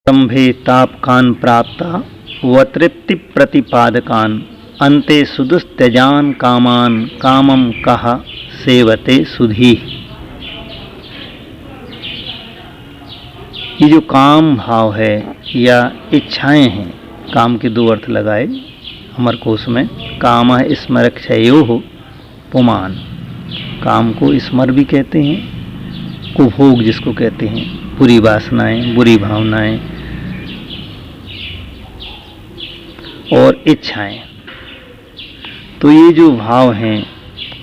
आरंभे तापकान प्राप्ता व तृप्ति प्रतिपादकान अन्ते सुदुस्त्यजान कामान कामम कह सेवते सुधी। ये जो काम भाव है या इच्छाएं हैं, काम के दो अर्थ लगाए अमरकोश में। काम स्मरक्षयो पुमान, काम को स्मर भी कहते हैं, कुभोग जिसको कहते हैं, बुरी वासनाएं, बुरी भावनाएं और इच्छाएं। तो ये जो भाव हैं,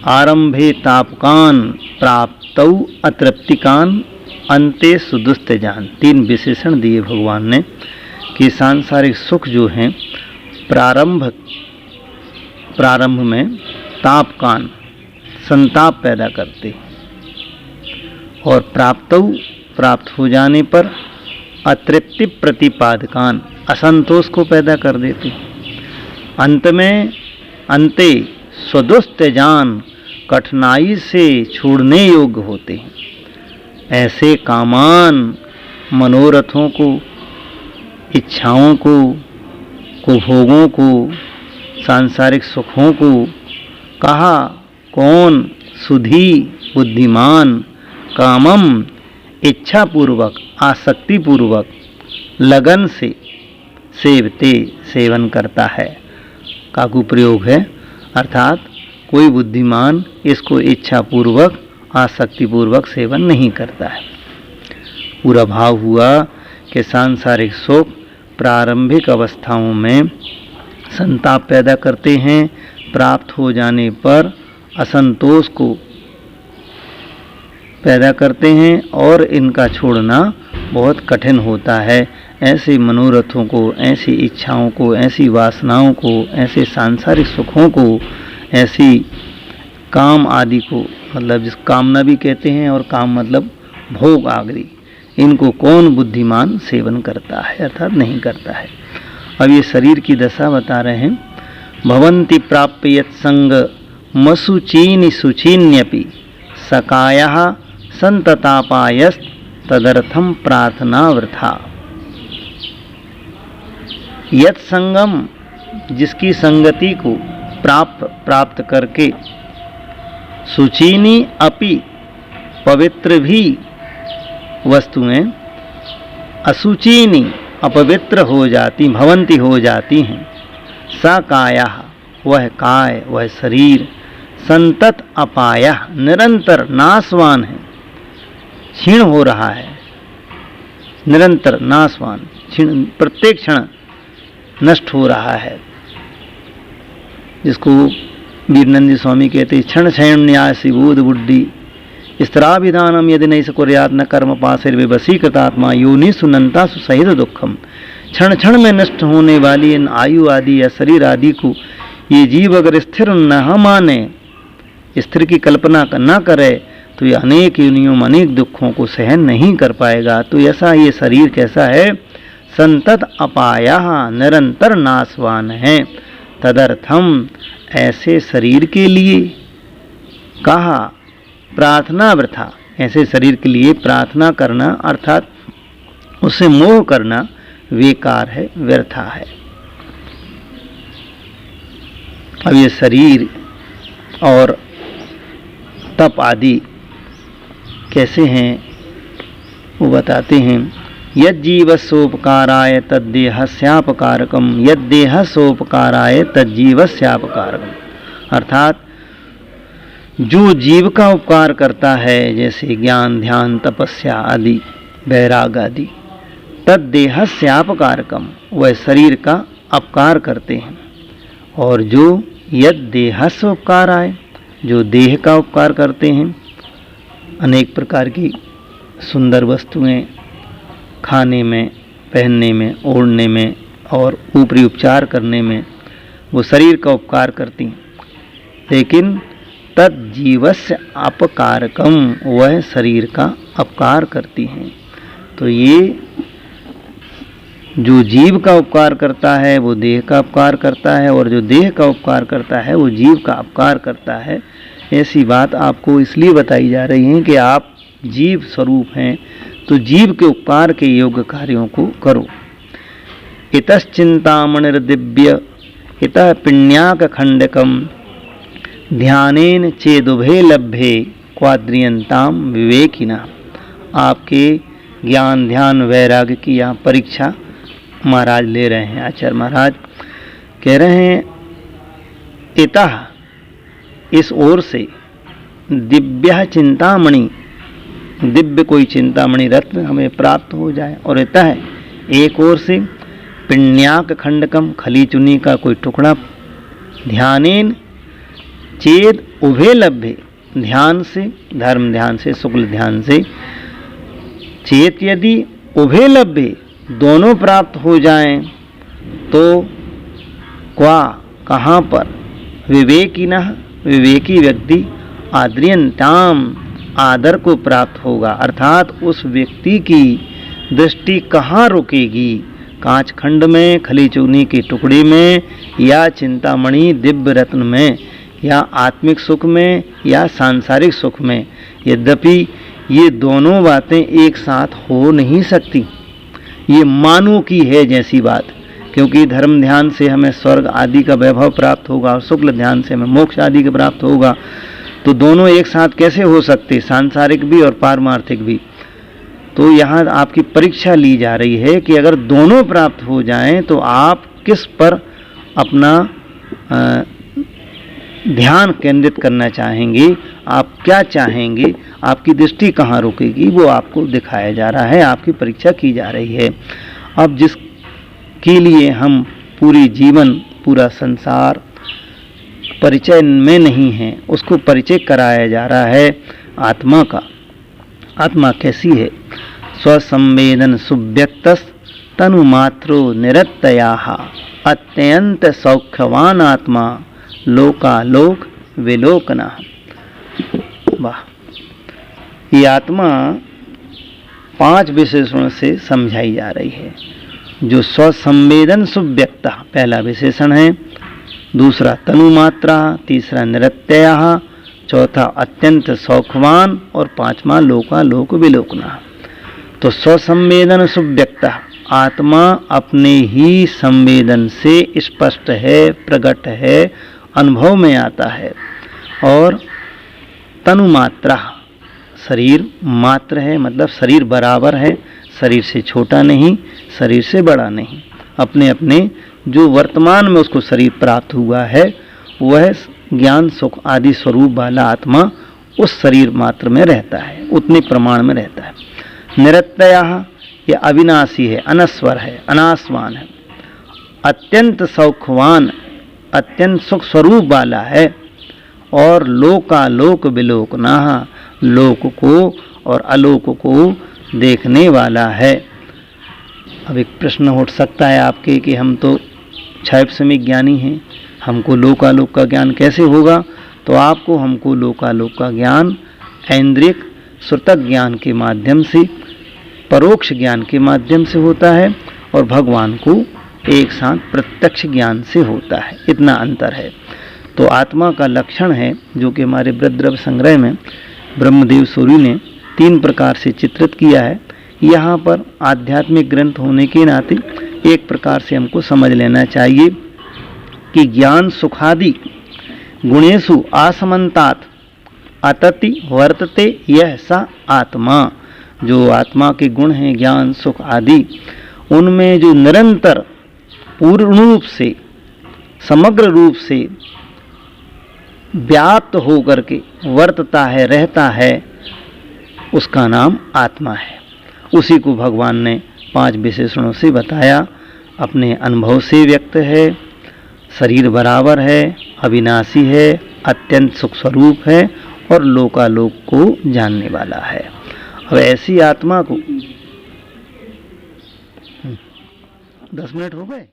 आरंभे तापकान प्राप्तौ अतृप्तिकान अन्ते सुदुस्त्यजान, तीन विशेषण दिए भगवान ने कि सांसारिक सुख जो हैं प्रारंभ में तापकान संताप पैदा करते और प्राप्त हो जाने पर अतृप्ति प्रतिपादकान असंतोष को पैदा कर देते। अंते स्वदुस्त्यजान कठिनाई से छोड़ने योग्य होते हैं। ऐसे कामान मनोरथों को, इच्छाओं को, कुभोगों को, सांसारिक सुखों को कहा कौन? सुधी बुद्धिमान, कामम इच्छापूर्वक आसक्तिपूर्वक लगन से सेवते सेवन करता है। काकु प्रयोग है, अर्थात कोई बुद्धिमान इसको इच्छापूर्वक आसक्तिपूर्वक सेवन नहीं करता है। पूरा भाव हुआ कि सांसारिक सुख प्रारंभिक अवस्थाओं में संताप पैदा करते हैं, प्राप्त हो जाने पर असंतोष को पैदा करते हैं और इनका छोड़ना बहुत कठिन होता है। ऐसे मनोरथों को, ऐसी इच्छाओं को, ऐसी वासनाओं को, ऐसे सांसारिक सुखों को, ऐसी काम आदि को, मतलब जिस कामना भी कहते हैं और काम मतलब भोग आदि, इनको कौन बुद्धिमान सेवन करता है, अर्थात नहीं करता है। अब ये शरीर की दशा बता रहे हैं। भवन्ति प्राप्य यत्संग मसुचीनि सुचीन्यपि सकायः संततापायस् तदर्थम प्रार्थना वृथा। यत्संगम, जिसकी संगति को प्राप्त करके, सुचीनी अपि पवित्र भी वस्तुएं, असुचीनी अपवित्र हो जाती, भवंती हो जाती हैं। सा काया, वह काय, वह शरीर, संतत अपाया, निरंतर नाशवान है, क्षीण हो रहा है, निरंतर नाशवान, क्षीण, प्रत्येक क्षण नष्ट हो रहा है। जिसको वीरनंदी स्वामी कहते क्षण क्षण न्यासी बोध बुद्धि स्त्राभिधानम यदि नहीं सकुर्यात न कर्म पाशे वशीकृतात्मा योनि सुनंता सुसहित दुखम। क्षण क्षण में नष्ट होने वाली इन आयु आदि या शरीर आदि को ये जीव अगर स्थिर न माने, स्थिर की कल्पना न करे, तो ये अनेक योनियों में अनेक दुखों को सहन नहीं कर पाएगा। तो ऐसा ये शरीर कैसा है? संतत अपाया, निरंतर नाशवान है। तदर्थम, ऐसे शरीर के लिए कहा प्रार्थना वृथा, ऐसे शरीर के लिए प्रार्थना करना अर्थात उससे मोह करना बेकार है, व्यर्था है। अब ये शरीर और तप आदि कैसे हैं वो बताते हैं। यज्जीवस्योपकाराय तद्देहस्यापकारकम, यद्देहस्योपकाराय तज्जीवस्यापकारकम, अर्थात जो जीव का उपकार करता है, जैसे ज्ञान, ध्यान, तपस्या आदि, वैराग आदि, तद्देहस्यापकारकम, वह शरीर का अपकार करते हैं। और जो यद्देहस्य उपकाराय, जो देह का उपकार करते हैं, अनेक प्रकार की सुंदर वस्तुएं खाने में, पहनने में, ओढ़ने में और ऊपरी उपचार करने में वो शरीर का उपकार करती हैं। लेकिन तज्जीवस्य अपकारकम, वह शरीर का अपकार करती हैं। तो ये जो जीव का उपकार करता है वो देह का उपकार करता है, और जो देह का उपकार करता है वो जीव का अपकार करता है। ऐसी बात आपको इसलिए बताई जा रही है कि आप जीव स्वरूप हैं, तो जीव के उपकार के योग्य कार्यों को करो। इतश्चिंतामणिर्दिव्य इतः पिण्याक खंडकम ध्यानेन चेदुभे लभ्ये क्वाद्रियंताम विवेकिना। आपके ज्ञान ध्यान वैराग्य की यहाँ परीक्षा महाराज ले रहे हैं। आचार्य महाराज कह रहे हैं इतः इस ओर से दिव्य चिंतामणि, दिव्य कोई चिंतामणि रत्न हमें प्राप्त हो जाए, और इतः एक ओर से पिण्याक खंडकम खली चुनी का कोई टुकड़ा, ध्यानेन चेद उभे लभ्ये ध्यान से, धर्म ध्यान से, शुक्ल ध्यान से, चेत यदि उभे लभ्ये दोनों प्राप्त हो जाएं तो क्वा कहाँ पर, विवेकिनः विवेकी व्यक्ति, आद्रियंताम आदर को प्राप्त होगा, अर्थात उस व्यक्ति की दृष्टि कहाँ रुकेगी, कांच खंड में, खली चूनी के टुकड़े में, या चिंतामणि दिव्य रत्न में, या आत्मिक सुख में, या सांसारिक सुख में। यद्यपि ये दोनों बातें एक साथ हो नहीं सकती, ये मानो की है जैसी बात, क्योंकि धर्म ध्यान से हमें स्वर्ग आदि का वैभव प्राप्त होगा और शुक्ल ध्यान से हमें मोक्ष आदि का प्राप्त होगा, तो दोनों एक साथ कैसे हो सकते, सांसारिक भी और पारमार्थिक भी। तो यहाँ आपकी परीक्षा ली जा रही है कि अगर दोनों प्राप्त हो जाएं तो आप किस पर अपना ध्यान केंद्रित करना चाहेंगे, आप क्या चाहेंगे, आपकी दृष्टि कहाँ रुकेगी, वो आपको दिखाया जा रहा है, आपकी परीक्षा की जा रही है। अब जिसके लिए हम पूरी जीवन, पूरा संसार परिचय में नहीं है, उसको परिचय कराया जा रहा है आत्मा का। आत्मा कैसी है? स्वसंवेदन सुव्यक्तस तनुमात्रो निरतयाः अत्यंत सौख्यवान आत्मा लोकालोक विलोकना। वाह! ये आत्मा 5 विशेषणों से समझाई जा रही है। जो स्वसंवेदन सुव्यक्ता पहला विशेषण है, दूसरा तनुमात्रा, तीसरा निरत्ययः, चौथा अत्यंत सौख्यवान और पांचवा लोकालोक विलोकना। तो स्वसंवेदन सुव्यक्ता, आत्मा अपने ही संवेदन से स्पष्ट है, प्रकट है, अनुभव में आता है। और तनुमात्रा, शरीर मात्र है, मतलब शरीर बराबर है, शरीर से छोटा नहीं, शरीर से बड़ा नहीं, अपने अपने जो वर्तमान में उसको शरीर प्राप्त हुआ है वह ज्ञान सुख आदि स्वरूप वाला आत्मा उस शरीर मात्र में रहता है, उतने प्रमाण में रहता है। निरत्ययः, यह अविनाशी है, अनस्वर है, अनासवान है। अत्यंत सौख्यवान, अत्यंत सुख स्वरूप वाला है। और लोकालोक विलोकना, लोक को और अलोक को देखने वाला है। अब एक प्रश्न उठ सकता है आपके कि हम तो क्षैप्समिक ज्ञानी हैं, हमको लोकालोक का ज्ञान कैसे होगा? तो आपको हमको लोकालोक का ज्ञान ऐन्द्रियक श्रुतक ज्ञान के माध्यम से, परोक्ष ज्ञान के माध्यम से होता है, और भगवान को एक साथ प्रत्यक्ष ज्ञान से होता है। इतना अंतर है। तो आत्मा का लक्षण है, जो कि हमारे वृद्रव्य संग्रह में ब्रह्मदेव सूरी ने 3 प्रकार से चित्रित किया है। यहाँ पर आध्यात्मिक ग्रंथ होने के नाते एक प्रकार से हमको समझ लेना चाहिए कि ज्ञान सुखादि गुणेषु आसमन्तात् अतति वर्तते यह सा आत्मा। जो आत्मा के गुण हैं ज्ञान सुख आदि, उनमें जो निरंतर पूर्ण रूप से, समग्र रूप से व्याप्त होकर के वर्तता है, रहता है, उसका नाम आत्मा है। उसी को भगवान ने 5 विशेषणों से बताया। अपने अनुभव से व्यक्त है, शरीर बराबर है, अविनाशी है, अत्यंत सुख स्वरूप है, और लोकालोक को जानने वाला है। अब ऐसी आत्मा को 10 मिनट हो गए।